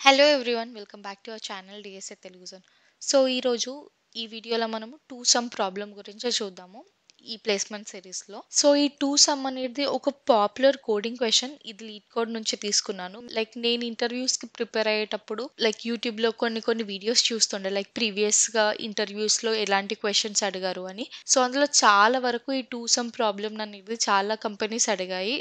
Hello everyone welcome back to our channel DSA Telugu zone. So ఈరోజు ఈ వీడియోలో మనము టూ సమ్ ప్రాబ్లం గురించి చూద్దాము ఈ ప్లేస్మెంట్ సిరీస్లో. సో ఈ టూ సమ్ అనేది ఒక పాపులర్ కోడింగ్ క్వశ్చన్. ఇది లీడ్ కోడ్ నుంచి తీసుకున్నాను. లైక్ నేను ఇంటర్వ్యూస్కి ప్రిపేర్ అయ్యేటప్పుడు యూట్యూబ్లో కొన్ని వీడియోస్ చూస్తుండే, ప్రీవియస్గా ఇంటర్వ్యూస్లో ఎలాంటి క్వశ్చన్స్ అడిగారు అని. సో అందులో చాలా వరకు ఈ టూ సమ్ ప్రాబ్లం అనేది చాలా కంపెనీస్ అడిగాయి,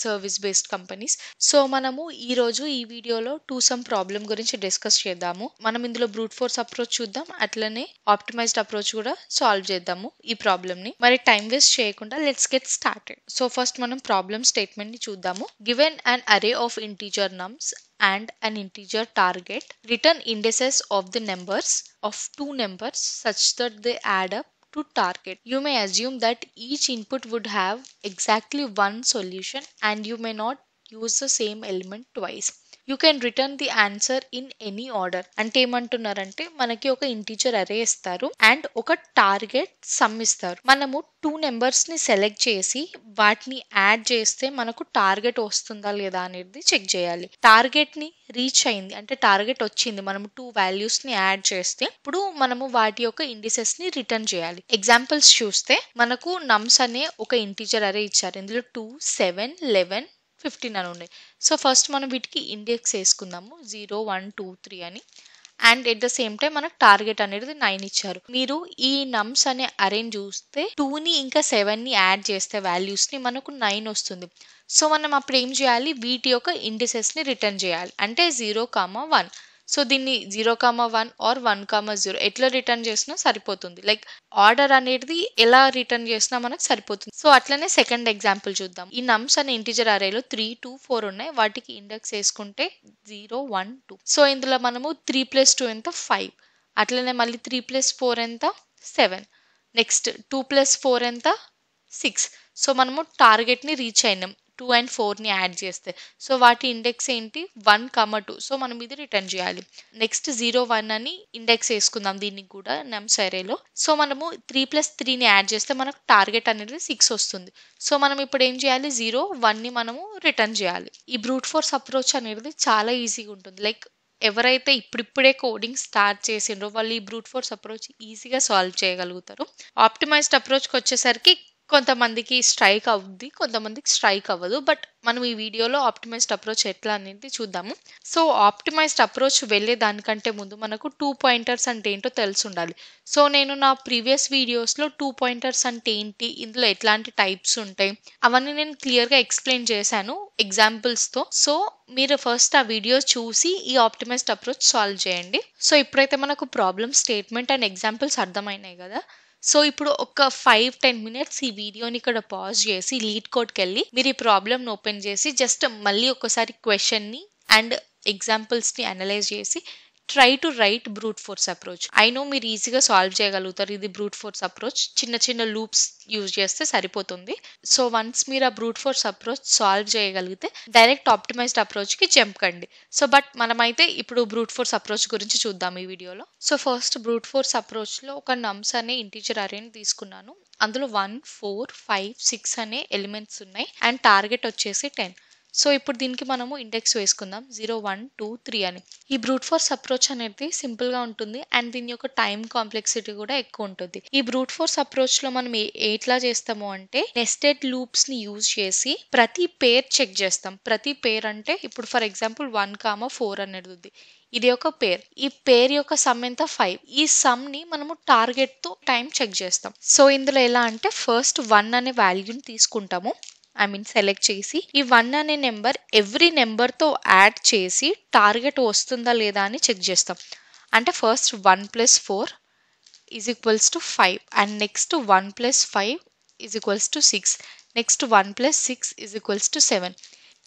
సర్వీస్ బేస్డ్ కంపెనీస్. సో మనము ఈరోజు ఈ వీడియోలో టూ సమ్ ప్రాబ్లం గురించి డిస్కస్ చేద్దాము. మనం ఇందులో బ్రూట్ ఫోర్స్ అప్రోచ్ చూద్దాం, అట్లనే ఆప్టిమైజ్డ్ అప్రోచ్ కూడా సాల్వ్ చేద్దాము ఈ ప్రాబ్లమ్ ని. మరి టైం వేస్ట్ చేయకుండా let's get started. So first మనం ప్రాబ్లమ్ స్టేట్మెంట్ ని చూద్దాము. గివెన్ అన్ అరే of integer నమ్స్ and an integer target, return indices of the numbers of two numbers such that they add up to target. You may assume that each input would have exactly one solution and you may not use the same element twice. You can return the answer in any order. అంటే ఏమంటున్నారంటే మనకి ఒక integer అరే ఇస్తారు and ఒక target some ఇస్తారు. మనము two numbers ని సెలెక్ట్ చేసి వాటిని యాడ్ చేస్తే మనకు టార్గెట్ వస్తుందా లేదా అనేది చెక్ చేయాలి. టార్గెట్ ని రీచ్ అయింది అంటే టార్గెట్ వచ్చింది, మనము టూ వాల్యూస్ ని యాడ్ చేస్తే ఇప్పుడు మనము వాటి యొక్క ఇండిసెస్ ని రిటర్న్ చేయాలి. ఎగ్జాంపుల్స్ చూస్తే మనకు నమ్స్ అనే ఒక ఇంటీజర్ అరే ఇచ్చారు. ఇందులో 2, 7, 11, 15 అని ఉన్నాయి. సో ఫస్ట్ మనం వీటికి ఇండెక్స్ వేసుకుందాము 0, 1, 2, 3 అని. And at the same time మనకు టార్గెట్ అనేది 9 ఇచ్చారు. మీరు ఈ నమ్స్ అనే అరేంజ్ చూస్తే 2ని ఇంకా 7ని యాడ్ చేస్తే వాల్యూస్ ని మనకు 9 వస్తుంది. సో మనం అప్పుడు ఏం చేయాలి, వీటి యొక్క ఇండిసెస్ ని రిటర్న్ చేయాలి. అంటే 0, 1. సో దీన్ని 0, 1 ఆర్ 1, 0 ఎట్లా రిటర్న్ చేసినా సరిపోతుంది. ఆర్డర్ అనేది ఎలా రిటర్న్ చేసినా మనకు సరిపోతుంది. సో అట్లనే సెకండ్ ఎగ్జాంపుల్ చూద్దాం. ఈ నమ్స్ అనే ఇంటిజర్ అరేలో 3, 2, 4 ఉన్నాయి. వాటికి ఇండెక్స్ వేసుకుంటే 0, 1, 2. సో ఇందులో మనము 3 + 2 ఎంత 5. అట్లనే మళ్ళీ 3 + 4 ఎంత 7. నెక్స్ట్ 2 + 4 ఎంత 6. సో మనము టార్గెట్ ని రీచ్ అయినాం 2 and 4ని యాడ్ చేస్తే. సో వాటి ఇండెక్స్ ఏంటి 1, 2. సో మనం ఇది రిటర్న్ చేయాలి. నెక్స్ట్ 0, 1 అని ఇండెక్స్ వేసుకుందాం దీనికి కూడా నమ్స్ అరేలో. సో మనము 3 + 3ని యాడ్ చేస్తే మనకు టార్గెట్ అనేది 6 వస్తుంది. సో మనం ఇప్పుడు ఏం చేయాలి, 0, 1ని మనము రిటర్న్ చేయాలి. ఈ బ్రూట్ ఫోర్స్ అప్రోచ్ అనేది చాలా ఈజీగా ఉంటుంది. ఎవరైతే ఇప్పుడిప్పుడే కోడింగ్ స్టార్ట్ చేసిండ్రో వాళ్ళు ఈ బ్రూట్ ఫోర్స్ అప్రోచ్ ఈజీగా సాల్వ్ చేయగలుగుతారు. ఆప్టిమైజ్డ్ అప్రోచ్కి వచ్చేసరికి కొంతమందికి స్ట్రైక్ అవుద్ది, కొంతమందికి స్ట్రైక్ అవ్వదు. బట్ మనం ఈ వీడియోలో ఆప్టిమైజ్డ్ అప్రోచ్ ఎట్లా అనేది చూద్దాము. సో ఆప్టిమైజ్డ్ అప్రోచ్ వెళ్ళే దానికంటే ముందు మనకు 2 పాయింటర్స్ అంటే ఏంటో తెలిసి ఉండాలి. సో నేను నా ప్రీవియస్ వీడియోస్లో 2 పాయింటర్స్ అంటే ఏంటి, ఇందులో ఎట్లాంటి టైప్స్ ఉంటాయి అవన్నీ నేను క్లియర్గా ఎక్స్ప్లెయిన్ చేశాను ఎగ్జాంపుల్స్తో. సో మీరు ఫస్ట్ ఆ వీడియో చూసి ఈ ఆప్టిమైజ్డ్ అప్రోచ్ సాల్వ్ చేయండి. సో ఇప్పుడైతే మనకు ప్రాబ్లమ్ స్టేట్మెంట్ అండ్ ఎగ్జాంపుల్స్ అర్థమైనాయి కదా. సో ఇప్పుడు ఒక 5-10 మినిట్స్ ఈ వీడియోని ఇక్కడ పాజ్ చేసి లీడ్ కోడ్కి వెళ్ళి మీరు ఈ ప్రాబ్లమ్ని ఓపెన్ చేసి జస్ట్ మళ్ళీ ఒకసారి క్వశ్చన్ని అండ్ ఎగ్జాంపుల్స్ని అనలైజ్ చేసి try to right brute force approach. I know మీరు ఈజీగా సాల్వ్ చేయగలుగుతారు. ఇది బ్రూట్ ఫోర్స్ అప్రోచ్, చిన్న చిన్న లూప్స్ యూజ్ చేస్తే సరిపోతుంది. సో వన్స్ మీరు ఆ బ్రూట్ ఫోర్స్ అప్రోచ్ సాల్వ్ చేయగలిగితే డైరెక్ట్ ఆప్టిమైజ్డ్ అప్రోచ్కి జంప్ కండి. సో బట్ మనమైతే ఇప్పుడు బ్రూట్ ఫోర్స్ అప్రోచ్ గురించి చూద్దాం ఈ వీడియోలో. సో ఫస్ట్ బ్రూట్ ఫోర్స్ అప్రోచ్లో ఒక నమ్స్ అనే ఇంటీజర్ అరేని తీసుకున్నాను. అందులో 1, 4, 5, 6 అనే ఎలిమెంట్స్ ఉన్నాయి అండ్ టార్గెట్ వచ్చేసి 10. సో ఇప్పుడు దీనికి మనము ఇండెక్స్ వేసుకుందాం 0, 1, 2, 3 అని. ఈ బ్రూట్ ఫోర్స్ అప్రోచ్ అనేది సింపుల్గా ఉంటుంది అండ్ దీని యొక్క టైం కాంప్లెక్సిటీ కూడా ఎక్కువ ఉంటుంది. ఈ బ్రూట్ ఫోర్స్ అప్రోచ్లో మనం ఎట్లా చేస్తాము అంటే నెస్టెడ్ లూప్స్ని యూజ్ చేసి ప్రతి పేర్ చెక్ చేస్తాం. ప్రతి పేర్ అంటే ఇప్పుడు ఫర్ ఎగ్జాంపుల్ 1, 4 అనేది ఉంది. ఇది ఒక పేర్. ఈ పేర్ యొక్క సమ్ ఎంత 5. ఈ సమ్ ని మనము టార్గెట్ తో టైం చెక్ చేస్తాం. సో ఇందులో ఎలా అంటే ఫస్ట్ 1 అనే వాల్యూని తీసుకుంటాము, సెలెక్ట్ చేసి ఈ 1 అనే నెంబర్ ఎవ్రీ నెంబర్తో యాడ్ చేసి టార్గెట్ వస్తుందా లేదా అని చెక్ చేస్తాం. అంటే ఫస్ట్ 1 + 4 = 5 అండ్ నెక్స్ట్ 1 + 5 = 6. నెక్స్ట్ 1 + 6 = 7.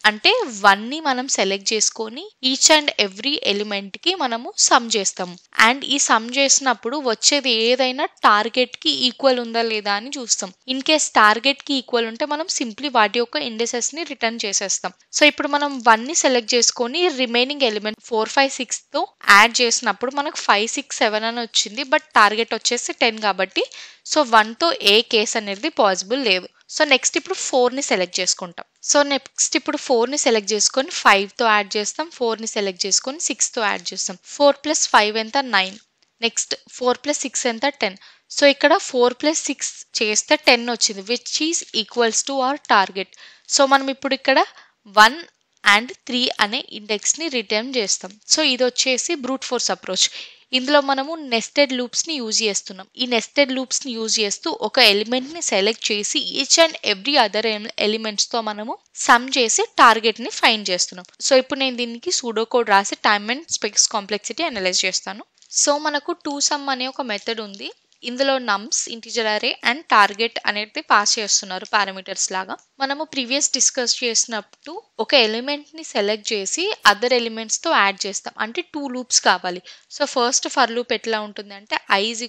అంటే 1ని మనం సెలెక్ట్ చేసుకొని ఈచ్ అండ్ ఎవ్రీ ఎలిమెంట్ కి మనము సమ్ చేస్తాము. అండ్ ఈ సమ్ చేసినప్పుడు వచ్చేది ఏదైనా టార్గెట్ కి ఈక్వల్ ఉందా లేదా అని చూస్తాం. ఇన్ కేస్ టార్గెట్ కి ఈక్వల్ ఉంటే మనం సింప్లీ వాటి యొక్క ఇండిసెస్ ని రిటర్న్ చేసేస్తాం. సో ఇప్పుడు మనం 1ని సెలెక్ట్ చేసుకొని రిమైనింగ్ ఎలిమెంట్ 4, 5, 6 తో యాడ్ చేసినప్పుడు మనకు 5, 6, 7 అని వచ్చింది. బట్ టార్గెట్ వచ్చేసి 10 కాబట్టి సో 1తో ఏ కేస్ అనేది పాసిబుల్ లేదు. సో నెక్స్ట్ ఇప్పుడు 4ని సెలెక్ట్ చేసుకుంటాం. సో నెక్స్ట్ ఇప్పుడు 4ని సెలెక్ట్ చేసుకొని 5తో యాడ్ చేస్తాం. 4ని సెలెక్ట్ చేసుకొని 6తో యాడ్ చేస్తాం. 4 + 5 ఎంత? 9. నెక్స్ట్ 4 + 6 ఎంత? 10. సో ఇక్కడ 4 + 6 చేస్తే 10 వచ్చింది, which is equals to our target. So మనం ఇప్పుడు ఇక్కడ 1 అండ్ 3 అనే ఇండెక్స్ని రిటర్న్ చేస్తాం. సో ఇది వచ్చేసి బ్రూట్ ఫోర్స్ అప్రోచ్. ఇందులో మనము నెస్టెడ్ లూప్స్ని యూజ్ చేస్తున్నాం. ఈ నెస్టెడ్ లూప్స్ని యూజ్ చేస్తూ ఒక ఎలిమెంట్ని సెలెక్ట్ చేసి ఈచ్ అండ్ ఎవ్రీ అదర్ ఎలిమెంట్స్తో మనము సమ్ చేసి టార్గెట్ని ఫైండ్ చేస్తున్నాం. సో ఇప్పుడు నేను దీనికి సూడో కోడ్ రాసి time and space complexity analyse చేస్తాను. సో మనకు 2sum అనే ఒక మెథడ్ ఉంది. ఇందులో నమ్స్, ఇంటిజర్ అరే అండ్ టార్గెట్ అనేది పాస్ చేస్తున్నారు పారామీటర్స్ లాగా. మనము ప్రీవియస్ డిస్కస్ చేసినప్పుడు ఒక ఎలిమెంట్ని సెలెక్ట్ చేసి అదర్ ఎలిమెంట్స్తో యాడ్ చేస్తాం, అంటే 2 లూప్స్ కావాలి. సో ఫస్ట్ ఫర్ లూప్ ఎట్లా ఉంటుంది అంటే i =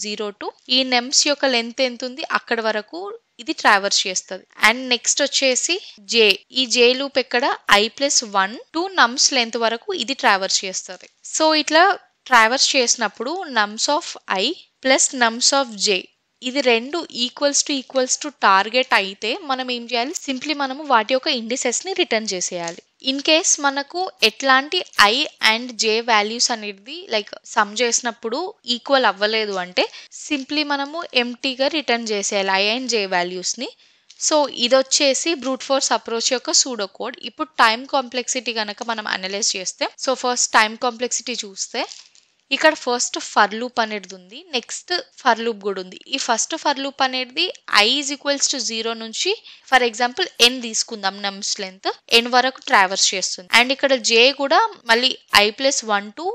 0 to ఈ నెమ్స్ యొక్క లెంత్ ఎంత ఉంది అక్కడ వరకు ఇది ట్రావర్స్ చేస్తుంది. అండ్ నెక్స్ట్ వచ్చేసి జే, ఈ జే లూప్ ఎక్కడ i + 1 to నమ్స్ లెంత్ వరకు ఇది ట్రావర్స్ చేస్తుంది. సో ఇట్లా ట్రావర్స్ చేసినప్పుడు నమ్స్ of i plus nums of j ఇది రెండు ఈక్వల్స్ టు టార్గెట్ అయితే మనం ఏం చేయాలి, సింప్లీ మనము వాటి యొక్క ఇండిసెస్ని రిటర్న్ చేసేయాలి. ఇన్ కేస్ మనకు ఎట్లాంటి i అండ్ j వాల్యూస్ అనేది లైక్ సమ్ చేసినప్పుడు ఈక్వల్ అవ్వలేదు అంటే సింప్లీ మనము ఎంటీగా రిటర్న్ చేసేయాలి i అండ్ j వాల్యూస్ని. సో ఇది వచ్చేసి బ్రూట్ ఫోర్స్ అప్రోచ్ యొక్క సూడో కోడ్. ఇప్పుడు టైం కాంప్లెక్సిటీ కనుక మనం అనలైజ్ చేస్తే, సో ఫస్ట్ టైం కాంప్లెక్సిటీ చూస్తే ఇక్కడ ఫస్ట్ ఫర్ లూప్ అనేది ఉంది, నెక్స్ట్ ఫర్ లూప్ కూడా ఉంది. ఈ ఫస్ట్ ఫర్ లూప్ అనేది i = 0 నుంచి ఫర్ ఎగ్జాంపుల్ n తీసుకుందాం, నమ్స్ లెంత్ n వరకు ట్రావర్స్ చేస్తుంది. అండ్ ఇక్కడ j కూడా మళ్ళీ i + 1 to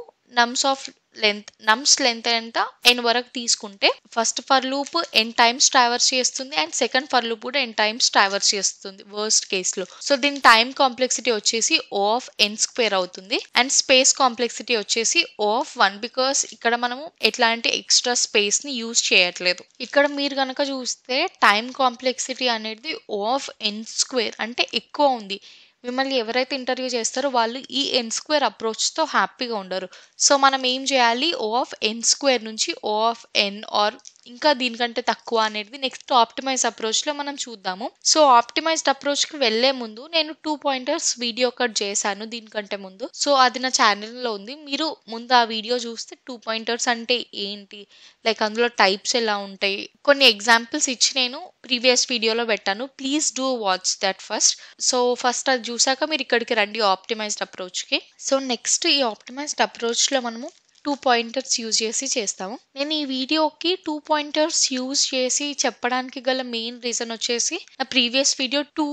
నమ్స్ లెంత్ ఎంత n వరకు తీసుకుంటే first for loop n times traverse చేస్తుంది అండ్ సెకండ్ ఫర్ లూప్ కూడా n టైమ్స్ ట్రావర్స్ చేస్తుంది వర్స్ట్ కేస్ లో. సో దీని టైం కాంప్లెక్సిటీ వచ్చేసి O(n²) అవుతుంది అండ్ స్పేస్ కాంప్లెక్సిటీ వచ్చేసి O(1) బికాస్ ఇక్కడ మనము ఎట్లాంటి ఎక్స్ట్రా స్పేస్ ని యూజ్ చేయట్లేదు. ఇక్కడ మీరు కనుక చూస్తే టైం కాంప్లెక్సిటీ అనేది O(n²) అంటే ఎక్కువ ఉంది. మిమ్మల్ని ఎవరైతే ఇంటర్వ్యూ చేస్తారో వాళ్ళు ఈ n² అప్రోచ్తో హ్యాపీగా ఉండరు. సో మనం ఏం చేయాలి, O(n² నుంచి O(n) ఆర్ ఇంకా దీనికంటే తక్కువ అనేది నెక్స్ట్ ఆప్టిమైజ్ అప్రోచ్లో మనం చూద్దాము. సో ఆప్టిమైజ్డ్ అప్రోచ్కి వెళ్లే ముందు నేను 2 పాయింటర్స్ వీడియో కట్ చేశాను దీనికంటే ముందు. సో అది నా ఛానల్లో ఉంది, మీరు ముందు ఆ వీడియో చూస్తే 2 పాయింటర్స్ అంటే ఏంటి, లైక్ అందులో టైప్స్ ఎలా ఉంటాయి, కొన్ని ఎగ్జాంపుల్స్ ఇచ్చి నేను ప్రీవియస్ వీడియోలో పెట్టాను. Please do watch that first. So first అది చూసాక మీరు ఇక్కడికి రండి ఆప్టిమైజ్డ్ అప్రోచ్కి. సో నెక్స్ట్ ఈ ఆప్టిమైజ్డ్ అప్రోచ్లో మనము 2 పాయింటర్స్ యూజ్ చేసి చేస్తాము. నేను ఈ వీడియోకి 2 పాయింటర్స్ యూజ్ చేసి చెప్పడానికి గల మెయిన్ రీజన్ వచ్చేసి నా ప్రీవియస్ వీడియో 2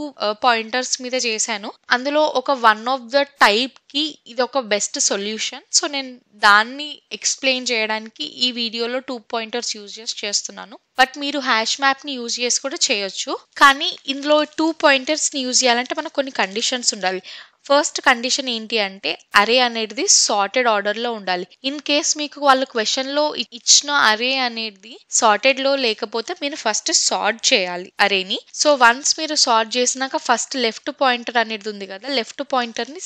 పాయింటర్స్ మీద చేశాను. అందులో ఒక వన్ ఆఫ్ ద టైప్ కి ఇది ఒక బెస్ట్ సొల్యూషన్. సో నేను దాన్ని ఎక్స్ప్లెయిన్ చేయడానికి ఈ వీడియోలో 2 పాయింటర్స్ యూజ్ చేసి చేస్తున్నాను. బట్ మీరు హ్యాష్ మ్యాప్ ని యూజ్ చేసి కూడా చేయొచ్చు. కానీ ఇందులో 2 పాయింటర్స్ ని యూజ్ చేయాలంటే మనకు కొన్ని కండిషన్స్ ఉండాలి. ఫస్ట్ కండిషన్ ఏంటి అంటే అరే అనేది సార్టెడ్ ఆర్డర్ లో ఉండాలి. ఇన్ కేస్ మీకు వాళ్ళ క్వశ్చన్ లో ఇచ్చిన అరే అనేది సార్టెడ్ లో లేకపోతే మీరు ఫస్ట్ సార్ట్ చేయాలి అరేని. సో వన్స్ మీరు సార్ట్ చేసినాక ఫస్ట్ లెఫ్ట్ పాయింటర్ అనేది ఉంది కదా, లెఫ్ట్ పాయింటర్ ని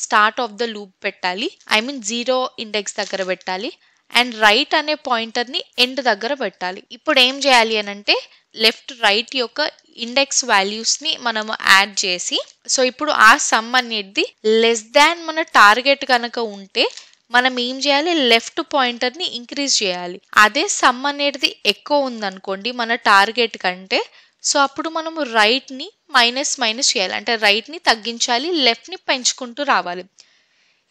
స్టార్ట్ ఆఫ్ ద లూప్ పెట్టాలి, ఐ మీన్ 0 ఇండెక్స్ దగ్గర పెట్టాలి. అండ్ రైట్ అనే పాయింటర్ ని ఎండ్ దగ్గర పెట్టాలి. ఇప్పుడు ఏం చేయాలి అని అంటే లెఫ్ట్ రైట్ యొక్క ఇండెక్స్ వాల్యూస్ ని మనము యాడ్ చేసి, సో ఇప్పుడు ఆ సమ్ అనేది లెస్ దాన్ మన టార్గెట్ కనుక ఉంటే మనం ఏం చేయాలి, లెఫ్ట్ పాయింటర్ ని ఇంక్రీజ్ చేయాలి. అదే సమ్ అనేది ఎక్కువ ఉందనుకోండి మన టార్గెట్ కంటే, సో అప్పుడు మనము రైట్ ని మైనస్ చేయాలి, అంటే రైట్ ని తగ్గించాలి, లెఫ్ట్ ని పెంచుకుంటూ రావాలి.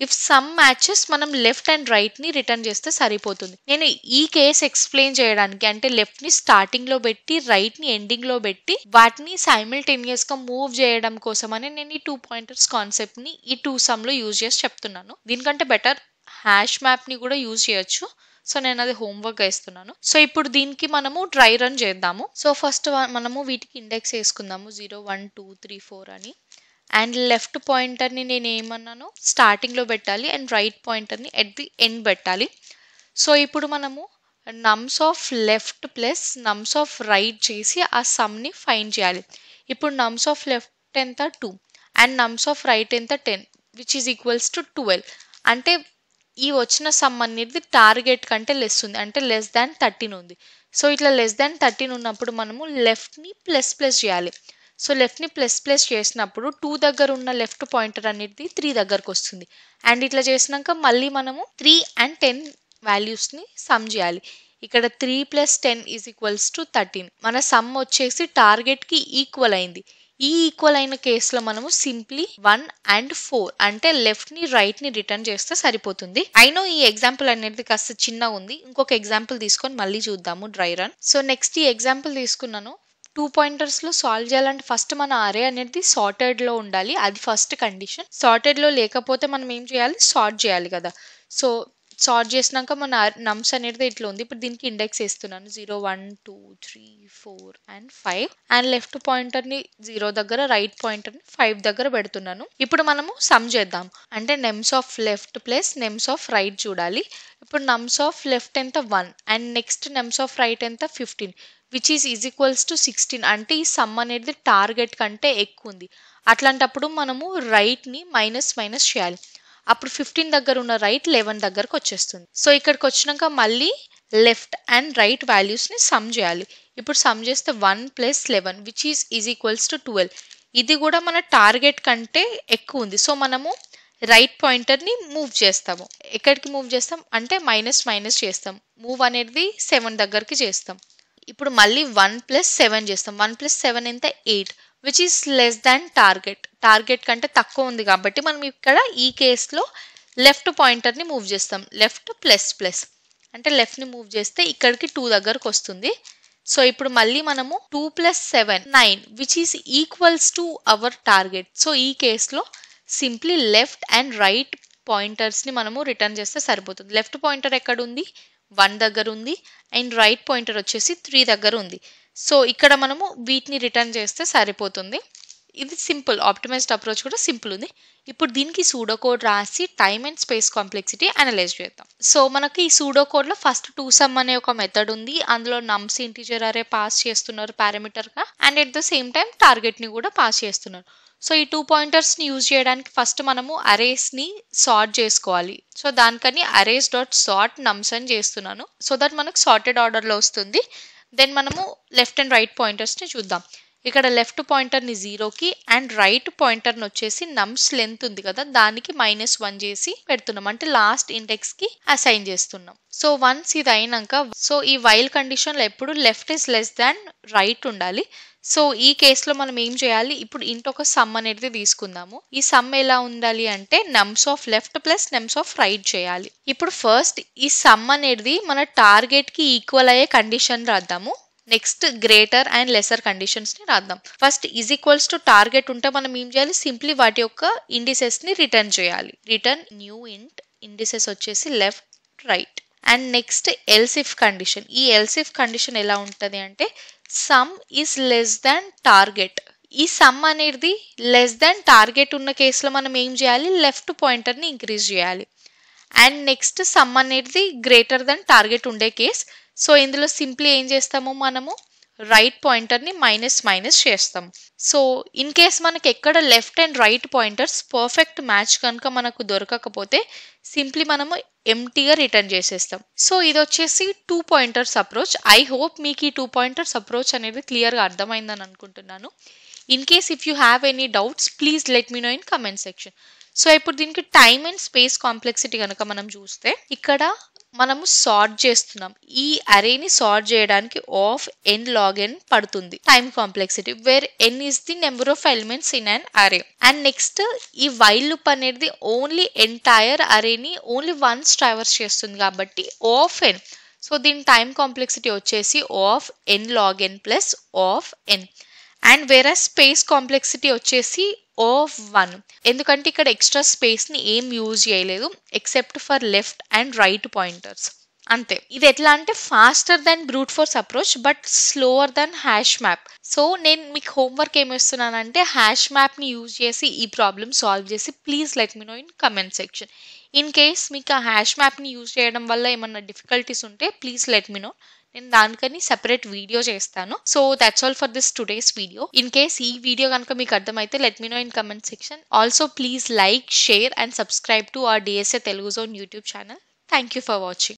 ఇఫ్ సమ్ మ్యాచెస్ మనం లెఫ్ట్ అండ్ రైట్ ని రిటర్న్ చేస్తే సరిపోతుంది. నేను ఈ కేస్ ఎక్స్ప్లెయిన్ చేయడానికి అంటే లెఫ్ట్ ని స్టార్టింగ్ లో పెట్టి రైట్ ని ఎండింగ్ లో పెట్టి వాటిని సైమిల్టేనియస్ గా మూవ్ చేయడం కోసమని నేను ఈ 2 పాయింటర్స్ కాన్సెప్ట్ ని ఈ 2 సమ్ లో యూజ్ చేసి చెప్తున్నాను. దీనికంటే బెటర్ హ్యాష్ మ్యాప్ ని కూడా యూజ్ చేయొచ్చు. సో నేను అది హోంవర్క్ ఇస్తున్నాను. సో ఇప్పుడు దీనికి మనము డ్రై రన్ చేద్దాము. సో ఫస్ట్ మనము వీటికి ఇండెక్స్ వేసుకుందాము 0 1 2 3 4 అని. అండ్ లెఫ్ట్ పాయింటర్ని నేను ఏమన్నాను స్టార్టింగ్లో పెట్టాలి అండ్ రైట్ పాయింటర్ని ఎట్ ది ఎండ్ పెట్టాలి. సో ఇప్పుడు మనము nums of left plus nums of right చేసి ఆ సమ్ని ఫైండ్ చేయాలి. ఇప్పుడు నమ్స్ ఆఫ్ లెఫ్ట్ ఎంత 2 అండ్ నమ్స్ ఆఫ్ రైట్ ఎంత 10 విచ్ ఈజ్ ఈక్వల్స్ టు 12. అంటే ఈ వచ్చిన సమ్ అనేది టార్గెట్ కంటే లెస్ ఉంది, అంటే లెస్ దాన్ 13 ఉంది. సో ఇట్లా లెస్ దాన్ 13 ఉన్నప్పుడు మనము లెఫ్ట్ని ప్లస్ ప్లస్ చేయాలి. సో లెఫ్ట్ని ప్లస్ ప్లస్ చేసినప్పుడు 2 దగ్గర ఉన్న లెఫ్ట్ పాయింటర్ అనేది 3 దగ్గరకు వస్తుంది. అండ్ ఇట్లా చేసినాక మళ్ళీ మనము 3 and 10 వాల్యూస్ని సమ్ చేయాలి. ఇక్కడ 3 + 10 = 13. మన సమ్ వచ్చేసి టార్గెట్కి ఈక్వల్ అయింది. ఈ ఈక్వల్ అయిన కేసులో మనము సింప్లీ 1 and 4 అంటే లెఫ్ట్ని రైట్ని రిటర్న్ చేస్తే సరిపోతుంది. అయినో ఈ ఎగ్జాంపుల్ అనేది కాస్త చిన్న ఉంది. ఇంకొక ఎగ్జాంపుల్ తీసుకొని మళ్ళీ చూద్దాము డ్రై రన్. సో నెక్స్ట్ ఈ ఎగ్జాంపుల్ తీసుకున్నాను. 2 పాయింటర్స్లో సాల్వ్ చేయాలంటే ఫస్ట్ మన అరే అనేది సార్టెడ్లో ఉండాలి. అది ఫస్ట్ కండిషన్. సార్టెడ్లో లేకపోతే మనం ఏం చేయాలి, సార్ట్ చేయాలి కదా. సో సార్ట్ చేసినాక మన నమ్స్ అనేది ఇట్లా ఉంది. ఇప్పుడు దీనికి ఇండెక్స్ వేస్తున్నాను 0 1 2 3 4 and 5 అండ్ లెఫ్ట్ పాయింటర్ని 0 దగ్గర, రైట్ పాయింటర్ని 5 దగ్గర పెడుతున్నాను. ఇప్పుడు మనము సమ్ చేద్దాం. అంటే nums of left plus nums of right చూడాలి. ఇప్పుడు నమ్స్ ఆఫ్ లెఫ్ట్ ఎంత 1 and next nums of right ఎంత 15 విచ్ ఈస్ = 16. అంటే ఈ సమ్ అనేది టార్గెట్ కంటే ఎక్కువ ఉంది. అట్లాంటప్పుడు మనము రైట్ని మైనస్ చేయాలి. అప్పుడు 15 దగ్గర ఉన్న రైట్ 11 దగ్గరకు వచ్చేస్తుంది. సో ఇక్కడికి వచ్చినాక మళ్ళీ లెఫ్ట్ అండ్ రైట్ వాల్యూస్ని సమ్ చేయాలి. ఇప్పుడు సమ్ చేస్తే 1 + 11 విచ్ ఈస్ = 12. ఇది కూడా మన టార్గెట్ కంటే ఎక్కువ ఉంది. సో మనము రైట్ పాయింటర్ని మూవ్ చేస్తాము. ఎక్కడికి మూవ్ చేస్తాం అంటే మైనస్ చేస్తాం. మూవ్ అనేది 7 దగ్గరికి చేస్తాం. ఇప్పుడు మళ్ళీ 1 + 7 చేస్తాం. 1 + 7 ఎంత 8 which is less than target. Target కంటే తక్కువ ఉంది కాబట్టి మనం ఇక్కడ ఈ కేసులో లెఫ్ట్ పాయింటర్ని మూవ్ చేస్తాం. లెఫ్ట్ ప్లస్ అంటే లెఫ్ట్ని మూవ్ చేస్తే ఇక్కడికి 2 దగ్గరకు వస్తుంది. సో ఇప్పుడు మళ్ళీ మనము 2 + 7 9 which is = our target. So ఈ కేసులో సింప్లీ లెఫ్ట్ అండ్ రైట్ పాయింటర్స్ని మనము రిటర్న్ చేస్తే సరిపోతుంది. లెఫ్ట్ పాయింటర్ ఎక్కడ ఉంది, 1 దగ్గర ఉంది. అండ్ రైట్ పాయింటర్ వచ్చేసి 3 దగ్గర ఉంది. సో ఇక్కడ మనము వీటిని రిటర్న్ చేస్తే సరిపోతుంది. ఇది సింపుల్. ఆప్టిమైజ్డ్ అప్రోచ్ కూడా సింపుల్ ఉంది. ఇప్పుడు దీనికి సూడో కోడ్ రాసి time and space complexity analyse చేద్దాం. సో మనకి ఈ సూడో కోడ్లో ఫస్ట్ 2sum అనే ఒక మెథడ్ ఉంది. అందులో నమ్స్ ఇంటిజర్ అరే పాస్ చేస్తున్నారు పారామీటర్గా and at the same time టార్గెట్ని కూడా పాస్ చేస్తున్నారు. సో ఈ 2 పాయింటర్స్ని యూజ్ చేయడానికి ఫస్ట్ మనము అరేస్ని సార్ట్ చేసుకోవాలి. సో దానికని arrays.sort nums అని చేస్తున్నాను. సో దట్ మనకు సార్టెడ్ ఆర్డర్లో వస్తుంది. దెన్ మనము లెఫ్ట్ అండ్ రైట్ పాయింటర్స్ని చూద్దాం. ఇక్కడ లెఫ్ట్ పాయింటర్ని 0కి అండ్ రైట్ పాయింటర్ని వచ్చేసి నమ్స్ లెంత్ ఉంది కదా దానికి -1 చేసి పెడుతున్నాం. అంటే లాస్ట్ ఇండెక్స్కి అసైన్ చేస్తున్నాం. సో వన్స్ ఇది అయినాక సో ఈ వైల్ కండిషన్లో ఎప్పుడు left is less than right ఉండాలి. సో ఈ కేసులో మనం ఏం చేయాలి, ఇప్పుడు ఇంకొక సమ్ అనేది తీసుకుందాము. ఈ సమ్ ఎలా ఉండాలి అంటే nums of left plus nums of right చేయాలి. ఇప్పుడు ఫస్ట్ ఈ సమ్ అనేది మన టార్గెట్కి ఈక్వల్ అయ్యే కండిషన్ రాద్దాము. నెక్స్ట్ గ్రేటర్ అండ్ లెసర్ కండిషన్స్ని రాద్దాం. ఫస్ట్ = టార్గెట్ ఉంటే మనం ఏం చేయాలి, సింప్లీ వాటి యొక్క ఇండిసెస్ని రిటర్న్ చేయాలి. రిటర్న్ న్యూ ఇంట్ ఇండిసెస్ వచ్చేసి left right. And next else if condition. ఈ ఎల్స్ ఇఫ్ కండిషన్ ఎలా ఉంటుంది అంటే some is less than target. ఈ సమ్ అనేది లెస్ దాన్ టార్గెట్ ఉన్న కేసులో మనం ఏం చేయాలి, లెఫ్ట్ పాయింటర్ని ఇంక్రీజ్ చేయాలి. అండ్ నెక్స్ట్ సమ్ అనేది గ్రేటర్ దాన్ టార్గెట్ ఉండే కేస్. సో ఇందులో సింప్లీ ఏం చేస్తాము, మనము రైట్ పాయింటర్ని మైనస్ చేస్తాము. సో ఇన్ కేస్ మనకి ఎక్కడ left and right pointers perfect match కనుక మనకు దొరకకపోతే సింప్లీ మనము ఎంటీగా రిటర్న్ చేసేస్తాం. సో ఇది వచ్చేసి 2 పాయింటర్స్ అప్రోచ్. ఐ హోప్ మీకు ఈ 2 పాయింటర్స్ అప్రోచ్ అనేది క్లియర్గా అర్థమైందని అనుకుంటున్నాను. In case if you have any doubts please let me know in comment section. So ఇప్పుడు దీనికి టైమ్ అండ్ స్పేస్ కాంప్లెక్సిటీ కనుక మనం చూస్తే ఇక్కడ మనము సార్ట్ చేస్తున్నాం. ఈ అరేని సార్ట్ చేయడానికి ఆఫ్ n log n పడుతుంది time complexity, where n is the number of elements in an array. And next ఈ వైల్ లూప్ అనేది ఓన్లీ ఎంటైర్ అరేని ఓన్లీ వన్స్ ట్రావర్స్ చేస్తుంది కాబట్టి ఆఫ్ n. సో దీని టైమ్ కాంప్లెక్సిటీ వచ్చేసి of n log n plus of n. And వేరే space complexity వచ్చేసి of 1, ఎందుకంటే ఇక్కడ ఎక్స్ట్రా స్పేస్ని ఏం యూజ్ చేయలేదు except for left and right pointers, అంతే. ఇది ఎట్లా అంటే faster than brute force approach but slower than hash map. So నేను మీకు హోంవర్క్ ఏమి ఇస్తున్నానంటే హ్యాష్ మ్యాప్ని యూజ్ చేసి ఈ ప్రాబ్లమ్ సాల్వ్ చేసి please let me know in comment section. In case మీకు ఆ హ్యాష్ మ్యాప్ని యూజ్ చేయడం వల్ల ఏమన్నా డిఫికల్టీస్ ఉంటే ప్లీజ్ లెట్ మీ నో, నేను దానికని సెపరేట్ వీడియో చేస్తాను. So that's all for this today's video. In case ఈ వీడియో కనుక మీకు అర్థమైతే let me know in comment section. Also please like, share and subscribe to our DSA Telugu zone YouTube channel. Thank you for watching.